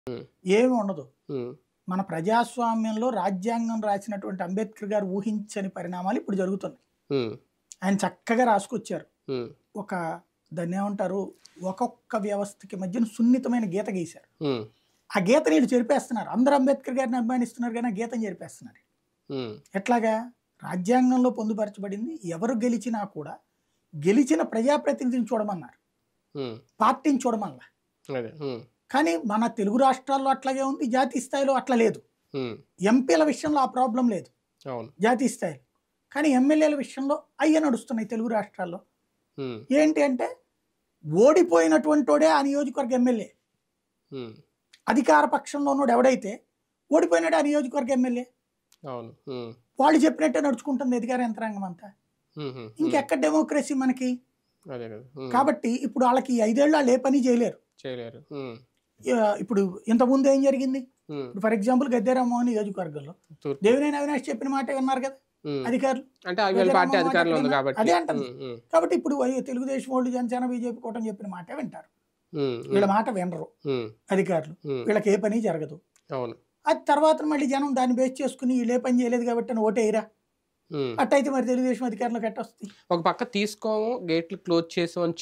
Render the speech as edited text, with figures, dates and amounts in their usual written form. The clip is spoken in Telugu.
హ్మ్. ఏమి ఉండదు. హ్మ్. మన ప్రజాస్వామ్యంలో రాజ్యాంగం రాసినటువంటి అంబేద్కర్ గారు ఊహించని పరిణామాలు ఇప్పుడు జరుగుతున్నాయి. హ్మ్. ఆయన చక్కగా రాసుకొచ్చారు. హ్మ్. ఒక దాన్నేమంటారు, ఒక్కొక్క వ్యవస్థకి మధ్యన సున్నితమైన గీత గీశారు. హ్మ్. ఆ గీతని ఈళ్ళు చెరిపేస్తున్నారు. అందరూ అంబేద్కర్ గారిని అభిమానిస్తున్నారు గానీ, ఆ గీతని చెరిపేస్తున్నారు. హ్మ్. ఎట్లాగా? రాజ్యాంగంలో పొందుపరచబడింది ఎవరు గెలిచినా కూడా, గెలిచిన ప్రజాప్రతినిధిని చూడమన్నారు. హ్మ్. పార్టీని చూడమనలా. అదే. హ్మ్. కానీ మన తెలుగు రాష్ట్రాల్లో అట్లాగే ఉంది. జాతీయ స్థాయిలో అట్లా లేదు. హ్మ్. ఎంపీల విషయంలో ఆ ప్రాబ్లం లేదు అవును. జాతీయ స్థాయిలో. కానీ ఎమ్మెల్యేల విషయంలో అయ్యే నడుస్తున్నాయి తెలుగు రాష్ట్రాల్లో. హ్మ్. ఏంటి అంటే, ఓడిపోయినటువంటోడే ఆ నియోజకవర్గ ఎమ్మెల్యే. హ్మ్. అధికార పక్షంలో ఉన్నోడు ఎవడైతే ఓడిపోయినాడే ఆ నియోజకవర్గ ఎమ్మెల్యే. అవును. హ్మ్. వాళ్ళు చెప్పినట్టే నడుచుకుంటుంది అధికార యంత్రాంగం అంతా. హుహు. హ్మ్. ఇంకెక్కడ డెమోక్రసీ మనకి? అదే కదా! హ్మ్. కాబట్టి ఇప్పుడు ఆళ్ళకి 5 ఏళ్ళు ఆళ్ళు ఏ పని చేయలేరు. చేయలేరు. హ్మ్. ఇప్పుడు ఇంతకుముందు ఏం జరిగింది? హ్మ్. ఇప్పుడు ఫర్ ఎగ్జాంపుల్ గద్దె రామ్మోహన్ నియోజకవర్గంలో తూర్పు. దేవినేని అవినాష్ చెప్పిన మాటే విన్నారు కదా హ్మ్. అధికారులు. అంటే వీళ్ళ గద్దె పార్టీ రామ్మోహన్ మాట అధికారంలో ఉంది ఎక్కడన్నా కాబట్టి. అదే అంటుంది. హ్మ్. హ్మ్. కాబట్టి ఇప్పుడు తెలుగుదేశం వాళ్ళు, జనసేన, బీజేపీ కూటమి చెప్పిన మాటే వింటారు. హ్మ్. వీళ్ళ హ్మ్. మాట వినరు హ్మ్. అధికారులు. హ్మ్. వీళ్ళకి ఏ పని జరగదు. అవును. అది తర్వాత మళ్ళీ జనం దాన్ని బేస్ చేసుకుని వీళ్ళు ఏ పని చేయలేదు కాబట్టి అని ఓటేయరా? హ్మ్. అట్టయితే మరి తెలుగుదేశం అధికారంలోకి ఎట్టొస్తది? ఒక పక్క తీసుకోము, గేట్లు క్లోజ్ చేసాం అని